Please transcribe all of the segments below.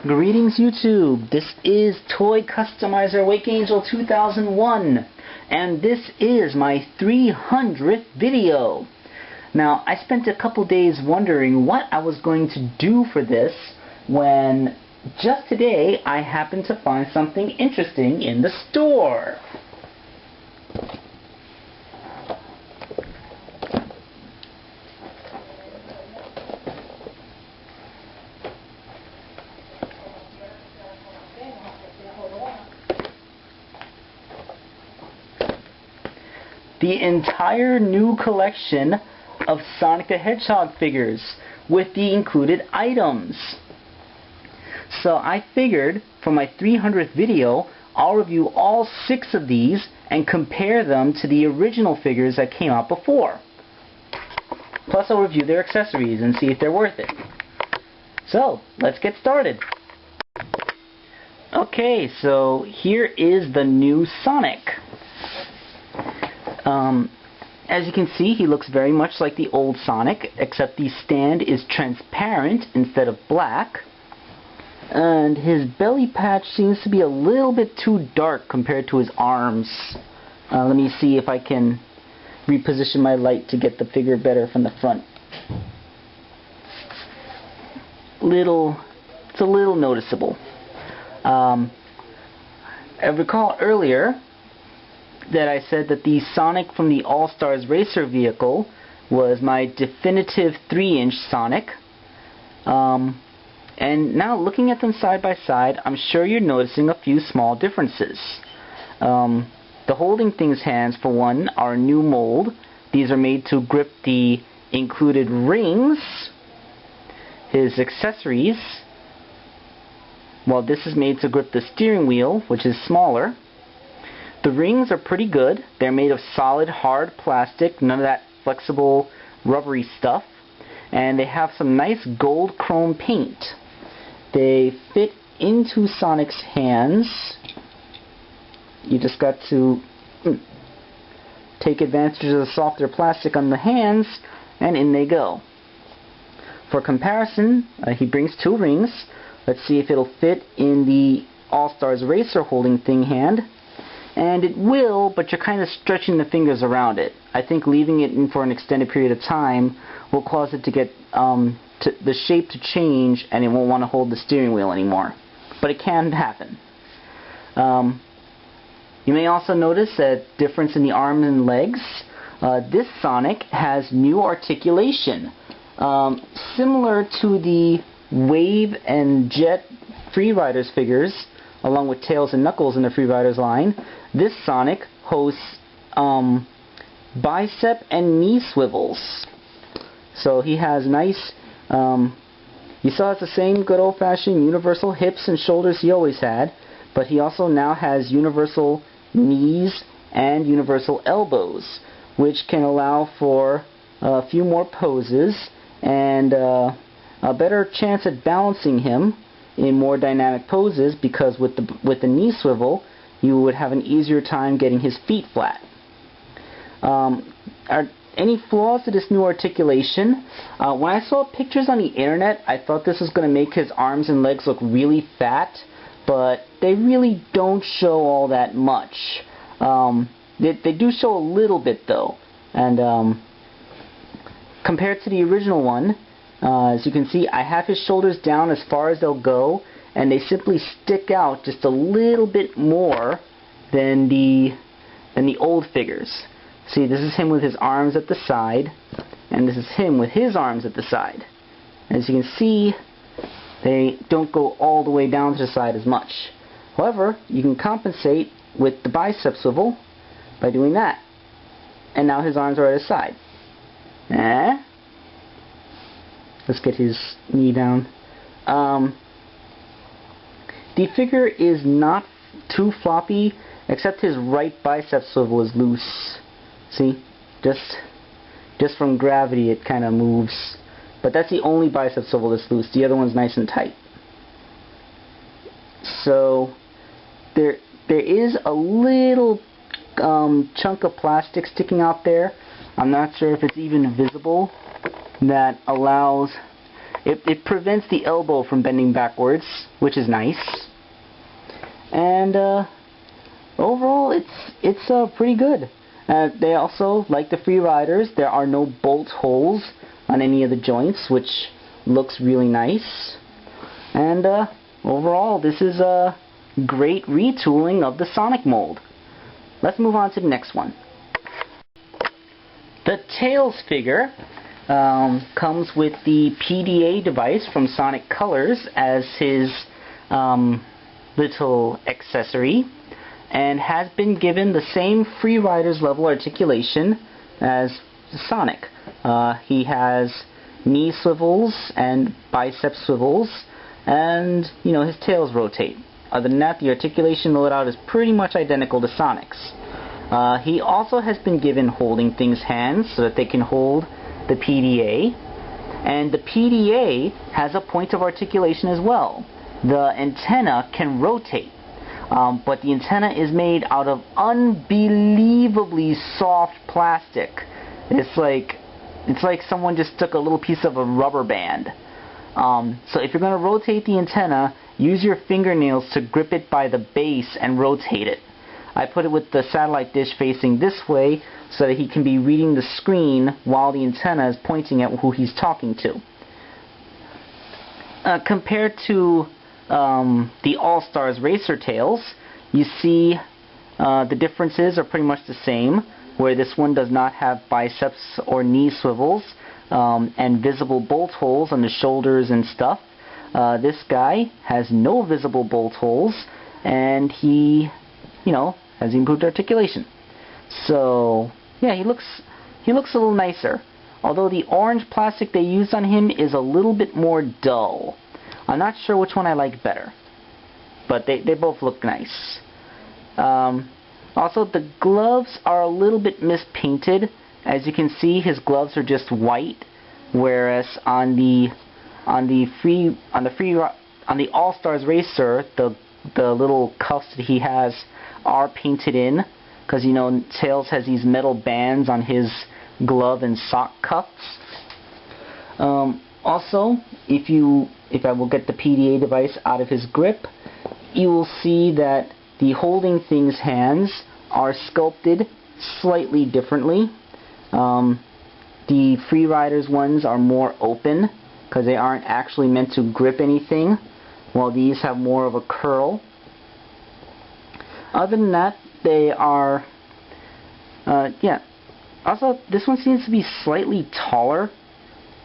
Greetings YouTube, this is Toy Customizer Wakeangel2K1 and this is my 300th video. Now I spent a couple days wondering what I was going to do for this when just today I happened to find something interesting in the store. The entire new collection of Sonic the Hedgehog figures with the included items. So I figured for my 300th video I'll review all 6 of these and compare them to the original figures that came out before. Plus I'll review their accessories and see if they're worth it. So let's get started. Okay, so here is the new Sonic. As you can see, he looks very much like the old Sonic, except the stand is transparent instead of black. And his belly patch seems to be a little bit too dark compared to his arms. Let me see if I can reposition my light to get the figure better from the front. It's a little noticeable. I recall earlier that I said that the Sonic from the All-Stars Racer vehicle was my definitive 3-inch Sonic. And now looking at them side by side, I'm sure you're noticing a few small differences. The holding things hands, for one, are a new mold. These are made to grip the included rings. His accessories, well, this is made to grip the steering wheel, which is smaller. The rings are pretty good. They're made of solid, hard plastic, none of that flexible, rubbery stuff. And they have some nice gold chrome paint. They fit into Sonic's hands. You just got to take advantage of the softer plastic on the hands, and in they go. For comparison, he brings 2 rings. Let's see if it'll fit in the All-Stars Racer holding thing hand. And it will, but you're kind of stretching the fingers around it. I think leaving it in for an extended period of time will cause it to get the shape to change, and it won't want to hold the steering wheel anymore. But it can happen. You may also notice a difference in the arms and legs. This Sonic has new articulation. Similar to the Wave and Jet Free Riders figures, along with Tails and Knuckles in the Free Riders line, this Sonic hosts bicep and knee swivels. So he has nice, he still has the same good old-fashioned universal hips and shoulders he always had, but he also now has universal knees and universal elbows, which can allow for a few more poses and a better chance at balancing him in more dynamic poses, because with the knee swivel you would have an easier time getting his feet flat. Are any flaws to this new articulation? When I saw pictures on the internet, I thought this was going to make his arms and legs look really fat, but they really don't show all that much. They do show a little bit though, and compared to the original one, as you can see, I have his shoulders down as far as they'll go, and they simply stick out just a little bit more than the old figures. See, this is him with his arms at the side, and this is him with his arms at the side. As you can see, they don't go all the way down to the side as much. However, you can compensate with the bicep swivel by doing that. And now his arms are at his side. Let's get his knee down. The figure is not too floppy, except his right bicep swivel is loose. See? Just from gravity it kind of moves. But that's the only bicep swivel that's loose. The other one's nice and tight. So there is a little chunk of plastic sticking out there. I'm not sure if it's even visible. That allows it prevents the elbow from bending backwards, which is nice. And overall, it's pretty good. They also, like the Free Riders, there are no bolt holes on any of the joints, which looks really nice. And overall, this is a great retooling of the Sonic mold. Let's move on to the next one. The Tails figure comes with the PDA device from Sonic Colors as his little accessory, and has been given the same Free Riders level articulation as Sonic. He has knee swivels and bicep swivels, and his tails rotate. Other than that, the articulation loadout is pretty much identical to Sonic's. He also has been given holding things hands so that they can hold the PDA, and the PDA has a point of articulation as well. The antenna can rotate, but the antenna is made out of unbelievably soft plastic. It's like someone just took a little piece of a rubber band. So if you're going to rotate the antenna, use your fingernails to grip it by the base and rotate it. I put it with the satellite dish facing this way so that he can be reading the screen while the antenna is pointing at who he's talking to. Compared to the All-Stars Racer tails, you see the differences are pretty much the same, where this one does not have biceps or knee swivels and visible bolt holes on the shoulders and stuff. This guy has no visible bolt holes, and he, has improved articulation. So yeah, he looks a little nicer. Although the orange plastic they used on him is a little bit more dull. I'm not sure which one I like better, but they both look nice. Also, the gloves are a little bit mispainted. As you can see, his gloves are just white, whereas on the All-Stars Racer, the little cuffs that he has are painted in, because Tails has these metal bands on his glove and sock cuffs. Also, if I will get the PDA device out of his grip, you will see that the holding things hands are sculpted slightly differently. The Free Riders ones are more open because they aren't actually meant to grip anything, while these have more of a curl. Other than that, they are, yeah. Also, this one seems to be slightly taller.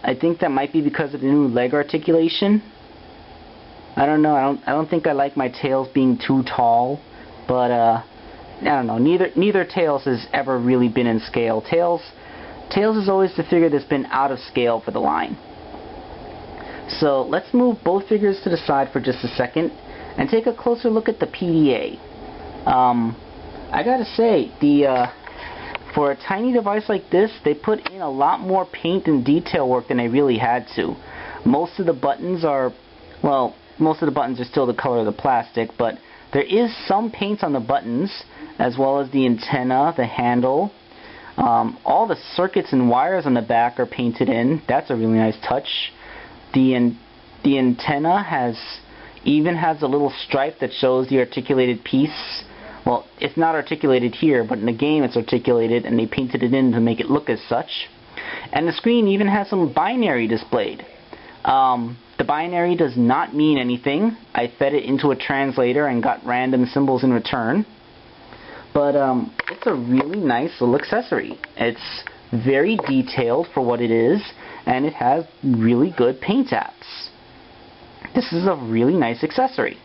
I think that might be because of the new leg articulation. I don't know. I don't think I like my Tails being too tall, but I don't know. Neither Tails has ever really been in scale. Tails is always the figure that's been out of scale for the line. So let's move both figures to the side for just a second and take a closer look at the PDA. I gotta say, for a tiny device like this, they put in a lot more paint and detail work than they really had to. Most of the buttons are still the color of the plastic, but there is some paint on the buttons, as well as the antenna, the handle. All the circuits and wires on the back are painted in. That's a really nice touch. The antenna even has a little stripe that shows the articulated piece. Well, it's not articulated here, but in the game it's articulated, and they painted it in to make it look as such. And the screen even has some binary displayed. The binary does not mean anything. I fed it into a translator and got random symbols in return. But it's a really nice little accessory. It's very detailed for what it is, and it has really good paint apps. This is a really nice accessory.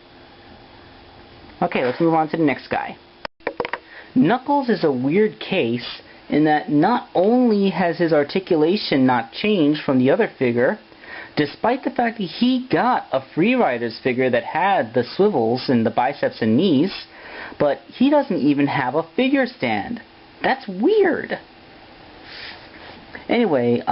Okay, let's move on to the next guy. Knuckles is a weird case in that not only has his articulation not changed from the other figure, despite the fact that he got a Free Riders figure that had the swivels and the biceps and knees, but he doesn't even have a figure stand. That's weird. Anyway,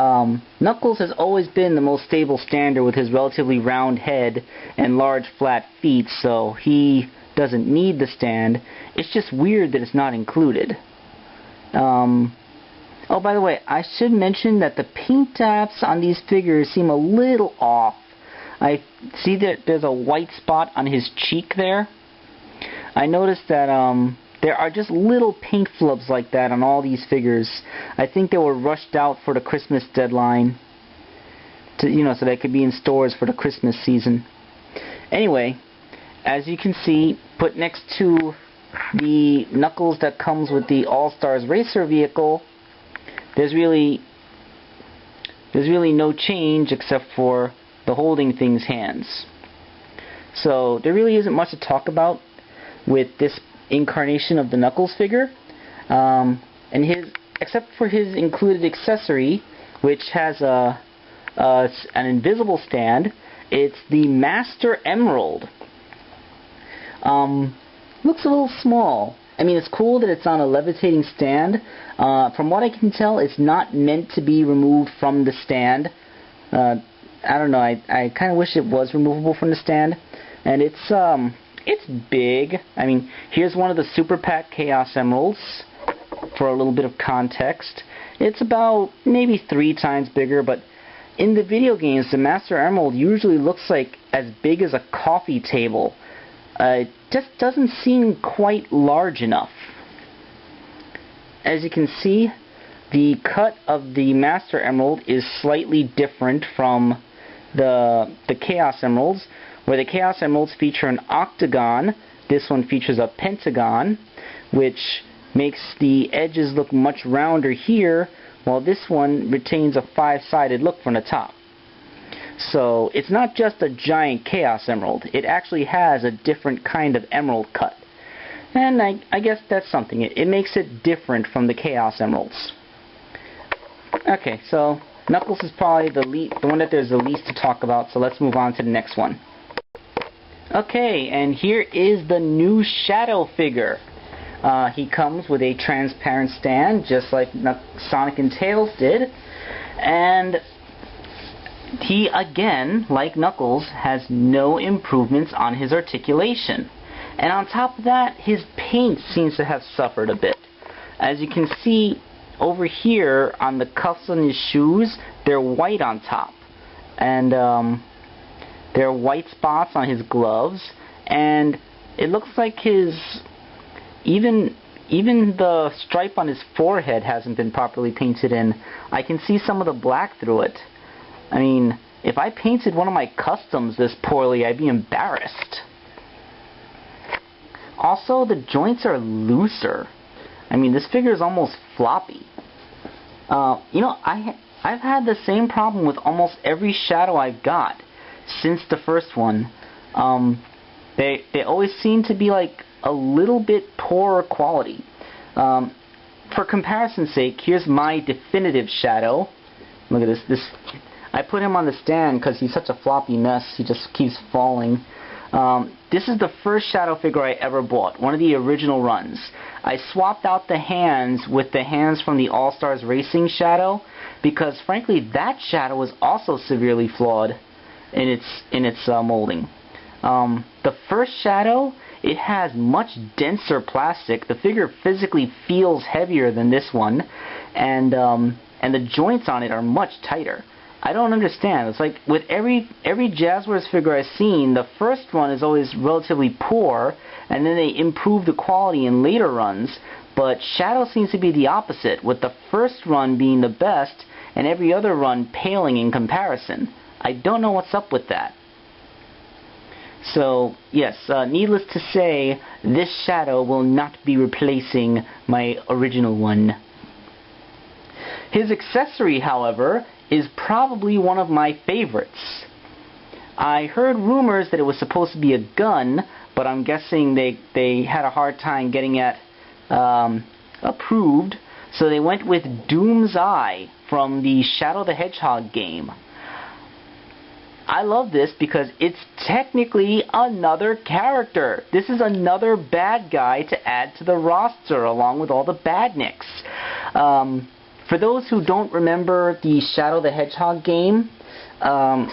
Knuckles has always been the most stable stander with his relatively round head and large flat feet, so he doesn't need the stand. It's just weird that it's not included. Oh, by the way, I should mention that the paint apps on these figures seem a little off. I see that there's a white spot on his cheek there. I noticed that there are just little paint flubs like that on all these figures. I think they were rushed out for the Christmas deadline, to, so they could be in stores for the Christmas season. Anyway, as you can see, put next to the Knuckles that comes with the All-Stars Racer vehicle, there's really no change except for the holding things hands. So there really isn't much to talk about with this incarnation of the Knuckles figure, and except for his included accessory, which has an invisible stand. It's the Master Emerald. Looks a little small. I mean, it's cool that it's on a levitating stand. From what I can tell, it's not meant to be removed from the stand. I don't know. I kind of wish it was removable from the stand. And it's big. I mean, here's one of the Super Pack Chaos Emeralds for a little bit of context. It's about maybe 3 times bigger, but in the video games, the Master Emerald usually looks like as big as a coffee table. It just doesn't seem quite large enough. As you can see, the cut of the Master Emerald is slightly different from the Chaos Emeralds, where the Chaos Emeralds feature an octagon. This one features a pentagon, which makes the edges look much rounder here, while this one retains a 5-sided look from the top. So it's not just a giant Chaos Emerald. It actually has a different kind of emerald cut. And I guess that's something. It makes it different from the Chaos Emeralds. Okay, so Knuckles is probably the one that there's the least to talk about, so let's move on to the next one. Okay, and here is the new Shadow figure. He comes with a transparent stand, just like Sonic and Tails did. And he, again, like Knuckles, has no improvements on his articulation. And on top of that, his paint seems to have suffered a bit. As you can see over here on the cuffs on his shoes, they're white on top. And there are white spots on his gloves. And it looks like his... Even the stripe on his forehead hasn't been properly painted in. I can see some of the black through it. I mean, if I painted one of my customs this poorly, I'd be embarrassed. Also, the joints are looser. I mean, this figure is almost floppy. I've had the same problem with almost every Shadow I've got since the first one. They always seem to be like a little bit poorer quality. For comparison's sake, here's my definitive Shadow. Look at this. I put him on the stand because he's such a floppy mess. He just keeps falling. This is the first Shadow figure I ever bought, one of the original runs. I swapped out the hands with the hands from the All-Stars Racing Shadow because, frankly, that Shadow was also severely flawed in its molding. The first Shadow, it has much denser plastic. The figure physically feels heavier than this one, and the joints on it are much tighter. I don't understand. It's like with every Jazzwares figure I've seen, the first one is always relatively poor, and then they improve the quality in later runs. But Shadow seems to be the opposite, with the first run being the best, and every other run paling in comparison. I don't know what's up with that. So, yes, needless to say, this Shadow will not be replacing my original one. His accessory, however, is probably one of my favorites. I heard rumors that it was supposed to be a gun, but I'm guessing they had a hard time getting it approved, so they went with Doom's Eye from the Shadow the Hedgehog game. I love this because it's technically another character. This is another bad guy to add to the roster along with all the badniks. For those who don't remember the Shadow the Hedgehog game from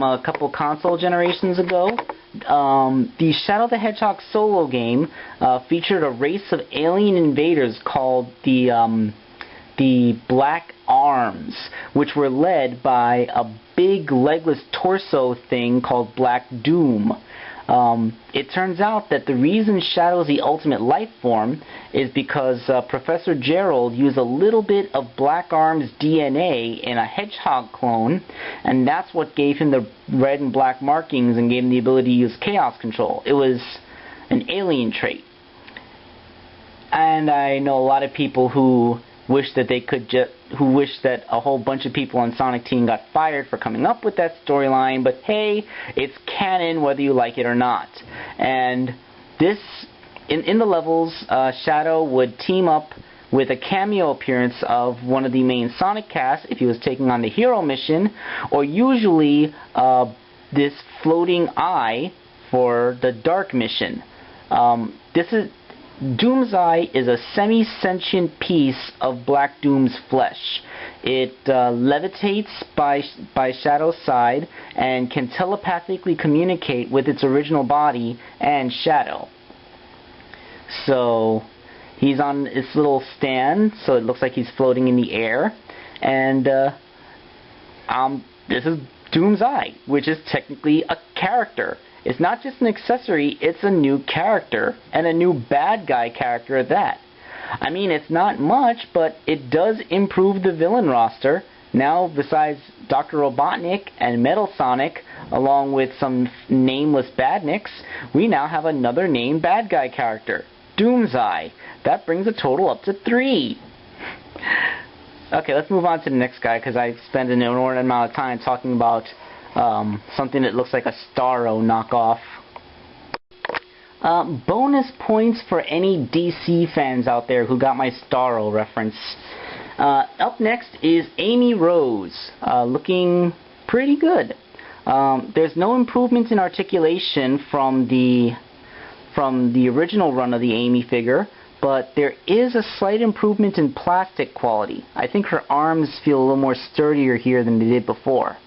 a couple console generations ago, the Shadow the Hedgehog solo game featured a race of alien invaders called the Black Arms, which were led by a big legless torso thing called Black Doom. It turns out that the reason Shadow is the ultimate life form is because Professor Gerald used a little bit of Black Arm's DNA in a hedgehog clone, and that's what gave him the red and black markings and gave him the ability to use chaos control. It was an alien trait. And I know a lot of people who wish that a whole bunch of people on Sonic Team got fired for coming up with that storyline, but hey, it's canon whether you like it or not. And this, in the levels, Shadow would team up with a cameo appearance of one of the main Sonic cast if he was taking on the hero mission, or usually this floating eye for the dark mission. Doom's Eye is a semi-sentient piece of Black Doom's flesh. It levitates by Shadow's side and can telepathically communicate with its original body and Shadow. So he's on this little stand, so it looks like he's floating in the air. And this is Doom's Eye, which is technically a character. It's not just an accessory, it's a new character, and a new bad guy character at that. I mean, it's not much, but it does improve the villain roster. Now, besides Dr. Robotnik and Metal Sonic, along with some nameless badniks, we now have another named bad guy character, Doom's Eye. That brings the total up to 3. Okay, let's move on to the next guy, because I spent an inordinate amount of time talking about something that looks like a Starro knockoff. Bonus points for any DC fans out there who got my Starro reference. Up next is Amy Rose, looking pretty good. There's no improvement in articulation from the original run of the Amy figure, but there is a slight improvement in plastic quality. I think her arms feel a little more sturdier here than they did before.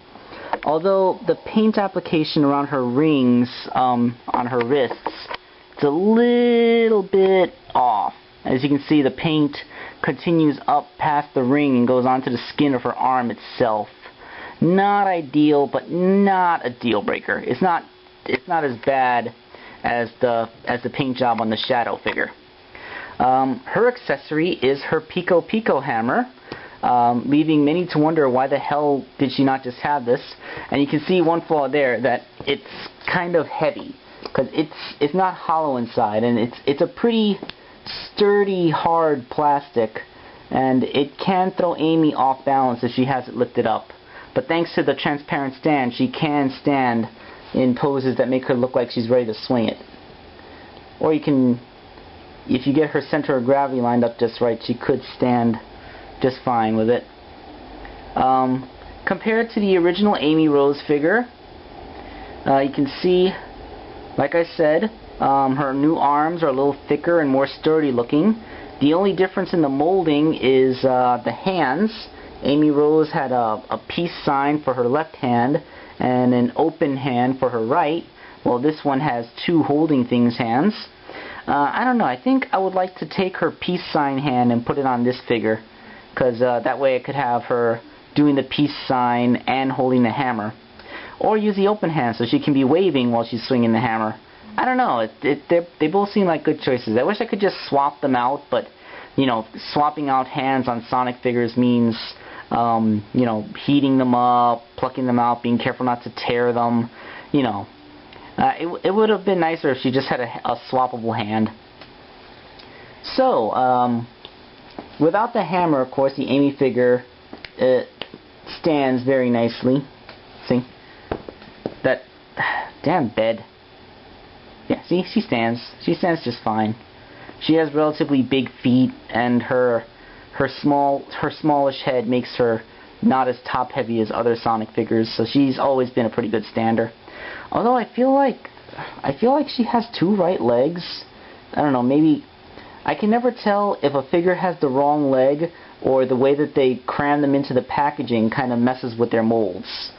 Although the paint application around her rings on her wrists, it's a little bit off. As you can see, the paint continues up past the ring and goes onto the skin of her arm itself. Not ideal, but not a deal breaker. It's not as bad as the paint job on the Shadow figure. Her accessory is her Pico Pico hammer, leaving many to wonder why the hell did she not just have this. And you can see one flaw there, that it's kind of heavy, because it's not hollow inside, and it's a pretty sturdy, hard plastic, and it can throw Amy off balance if she has it lifted up. But thanks to the transparent stand, she can stand in poses that make her look like she's ready to swing it. Or you can, if you get her center of gravity lined up just right, she could stand just fine with it. Compared to the original Amy Rose figure, you can see, like I said, her new arms are a little thicker and more sturdy looking. The only difference in the molding is the hands. Amy Rose had a peace sign for her left hand and an open hand for her right, while this one has 2 holding things hands. I don't know, I think I would like to take her peace sign hand and put it on this figure, because that way I could have her doing the peace sign and holding the hammer. Or use the open hand so she can be waving while she's swinging the hammer. I don't know, they both seem like good choices. I wish I could just swap them out, but, you know, swapping out hands on Sonic figures means, you know, heating them up, plucking them out, being careful not to tear them, you know. It would have been nicer if she just had a swappable hand. So, without the hammer, of course, the Amy figure stands very nicely. See? That damn bed. Yeah, see, she stands. She stands just fine. She has relatively big feet, and her smallish head makes her not as top heavy as other Sonic figures, so she's always been a pretty good stander. Although I feel like she has 2 right legs. I don't know, maybe I can never tell if a figure has the wrong leg or the way that they cram them into the packaging kind of messes with their molds.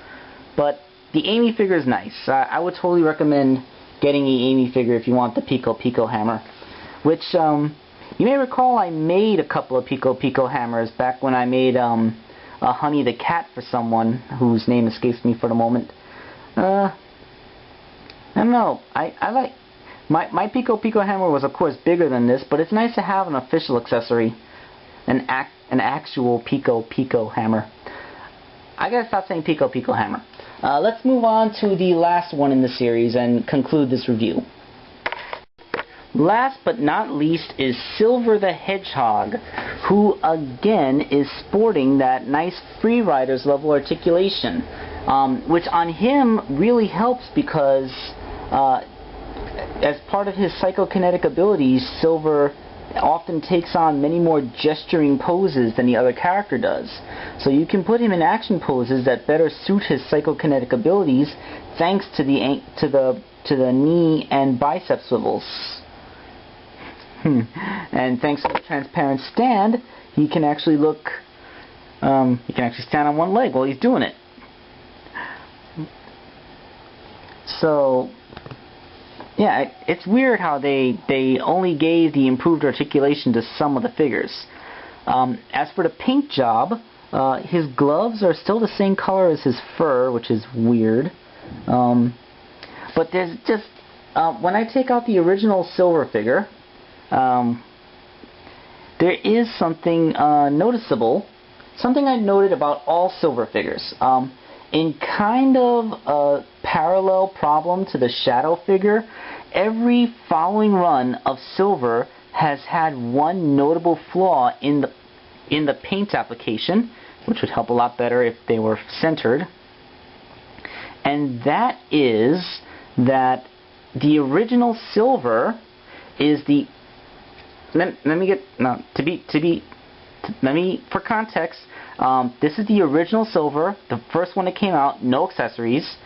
But the Amy figure is nice. I would totally recommend getting the Amy figure if you want the Pico Pico hammer. Which, you may recall I made a couple of Pico Pico hammers back when I made a Honey the Cat for someone whose name escapes me for the moment. I don't know. I like... My Pico Pico hammer was of course bigger than this, but it's nice to have an official accessory. An actual Pico Pico hammer. I gotta stop saying Pico Pico hammer. Let's move on to the last one in the series and conclude this review. Last but not least is Silver the Hedgehog, who again is sporting that nice Freeriders level articulation, which on him really helps because as part of his psychokinetic abilities, Silver often takes on many more gesturing poses than the other character does. So you can put him in action poses that better suit his psychokinetic abilities, thanks to the knee and bicep swivels. And thanks to the transparent stand, he can actually stand on one leg while he's doing it. So yeah, it's weird how they only gave the improved articulation to some of the figures. As for the paint job, his gloves are still the same color as his fur, which is weird. But there's just... when I take out the original Silver figure, there is something noticeable. Something I noted about all Silver figures. In kind of a parallel problem to the Shadow figure, every following run of Silver has had one notable flaw in the paint application, which would help a lot better if they were centered. And that is that the original Silver is the... for context, this is the original Silver, the first one that came out, no accessories.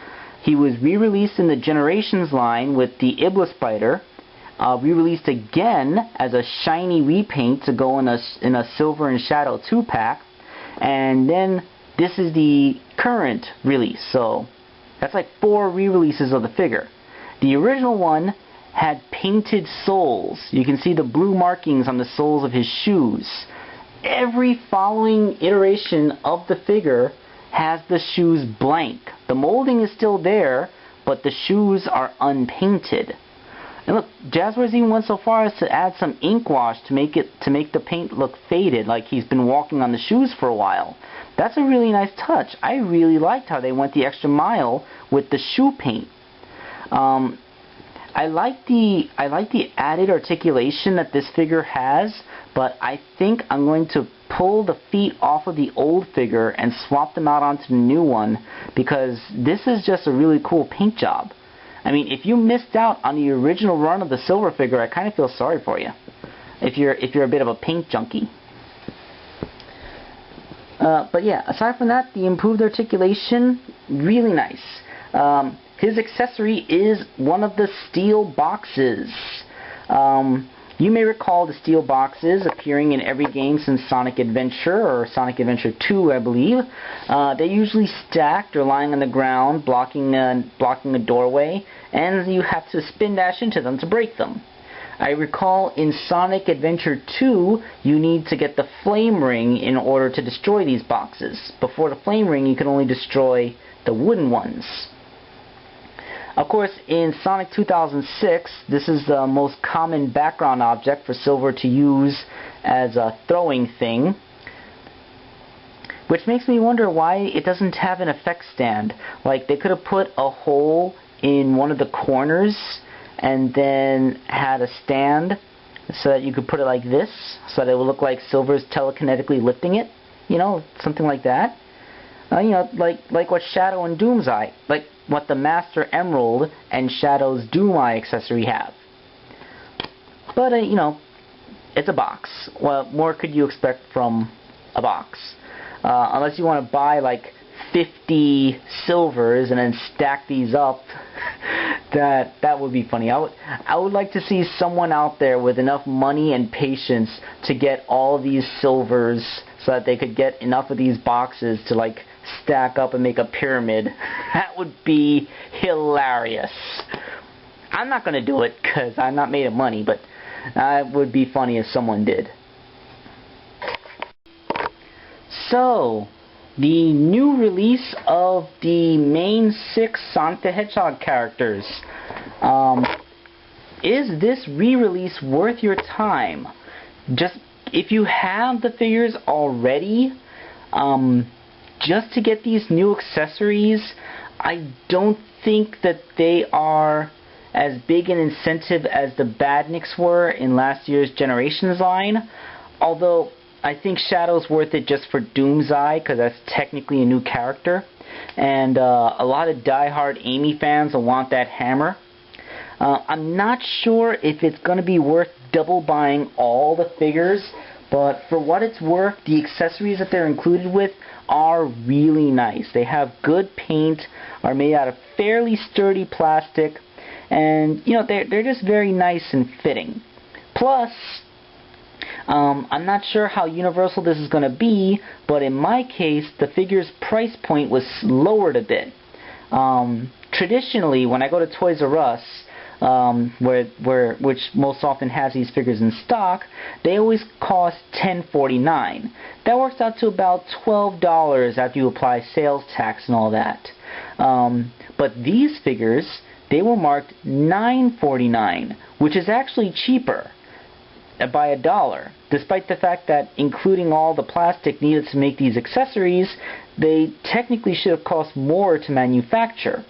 He was re-released in the Generations line with the Iblis Spider, re-released again as a shiny repaint to go in a Silver and Shadow 2-pack, and then this is the current release. So that's like 4 re-releases of the figure. The original one had painted soles. You can see the blue markings on the soles of his shoes. Every following iteration of the figure has the shoes blank. The molding is still there, but the shoes are unpainted. And look, Jazzwares even went so far as to add some ink wash to make the paint look faded, like he's been walking on the shoes for a while. That's a really nice touch. I really liked how they went the extra mile with the shoe paint. I like the added articulation that this figure has, but I think I'm going to pull the feet off of the old figure and swap them out onto the new one, because this is just a really cool paint job. I mean, if you missed out on the original run of the Silver figure, I kind of feel sorry for you. If you're a bit of a paint junkie. But yeah, aside from that, the improved articulation, really nice. His accessory is one of the steel boxes. You may recall the steel boxes appearing in every game since Sonic Adventure, or Sonic Adventure 2, I believe. They're usually stacked or lying on the ground, blocking a doorway, and you have to spin dash into them to break them. I recall in Sonic Adventure 2, you need to get the flame ring in order to destroy these boxes. Before the flame ring, you can only destroy the wooden ones. Of course, in Sonic 2006, this is the most common background object for Silver to use as a throwing thing, which makes me wonder why it doesn't have an effect stand. Like, they could have put a hole in one of the corners and then had a stand so that you could put it like this, so that it would look like Silver's telekinetically lifting it, you know, something like that. You know, like what Shadow and Doom's Eye, like what the Master Emerald and Shadow's Doom Eye accessory have. But, you know, it's a box. What more could you expect from a box? Unless you want to buy like 50 Silvers and then stack these up, that would be funny. I would like to see someone out there with enough money and patience to get all these Silvers so that they could get enough of these boxes to like stack up and make a pyramid. That would be hilarious. I'm not going to do it because I'm not made of money, but it would be funny if someone did. So, the new release of the main 6 Sonic the Hedgehog characters. Is this re-release worth your time? Just if you have the figures already, just to get these new accessories, I don't think that they are as big an incentive as the Badniks were in last year's Generations line. Although I think Shadow's worth it just for Doomseye, because that's technically a new character. And a lot of die-hard Amy fans will want that hammer. I'm not sure if it's going to be worth double buying all the figures, but for what it's worth, the accessories that they're included with are really nice. They have good paint, are made out of fairly sturdy plastic, and you know, they're just very nice and fitting. Plus, I'm not sure how universal this is going to be, but in my case, the figure's price point was lowered a bit. Traditionally, when I go to Toys R Us, which most often has these figures in stock, they always cost $10.49. That works out to about $12 after you apply sales tax and all that. But these figures, they were marked $9.49, which is actually cheaper by $1, despite the fact that including all the plastic needed to make these accessories, they technically should have cost more to manufacture.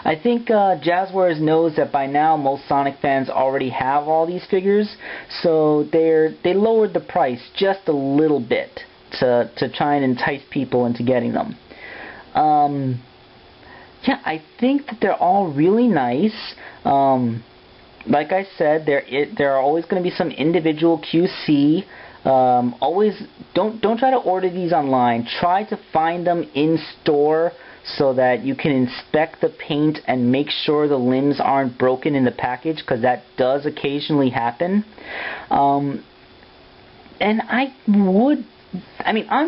I think Jazzwares knows that by now most Sonic fans already have all these figures, so they lowered the price just a little bit to try and entice people into getting them. Yeah, I think that they're all really nice. Like I said, there are always going to be some individual QC. Always don't try to order these online. Try to find them in store so that you can inspect the paint and make sure the limbs aren't broken in the package, because that does occasionally happen. And I'm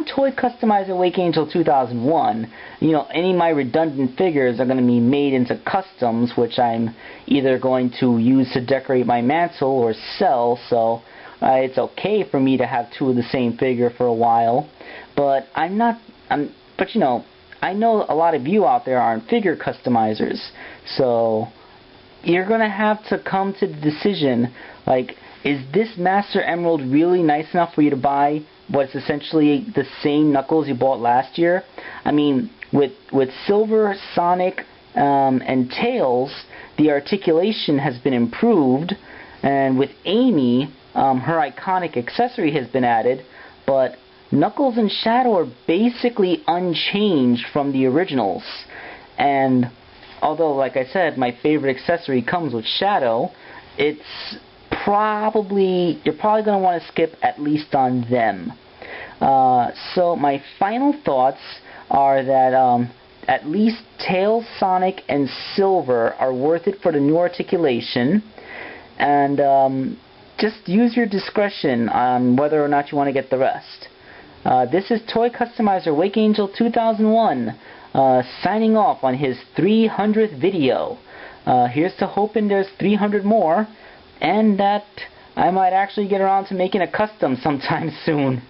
Toy Customizer Wakeangel2K1. You know, any of my redundant figures are going to be made into customs, which I'm either going to use to decorate my mantle or sell, so it's okay for me to have 2 of the same figure for a while. But but you know, I know a lot of you out there aren't figure customizers, so you're going to have to come to the decision, like, is this Master Emerald really nice enough for you to buy what's essentially the same Knuckles you bought last year? I mean, with Silver, Sonic, and Tails, the articulation has been improved, and with Amy, her iconic accessory has been added, but Knuckles and Shadow are basically unchanged from the originals. And although, like I said, my favorite accessory comes with Shadow, you're probably going to want to skip at least on them. So my final thoughts are that at least Tails, Sonic, and Silver are worth it for the new articulation, and just use your discretion on whether or not you want to get the rest. This is Toy Customizer Wakeangel2K1 signing off on his 300th video. Here's to hoping there's 300 more, and that I might actually get around to making a custom sometime soon.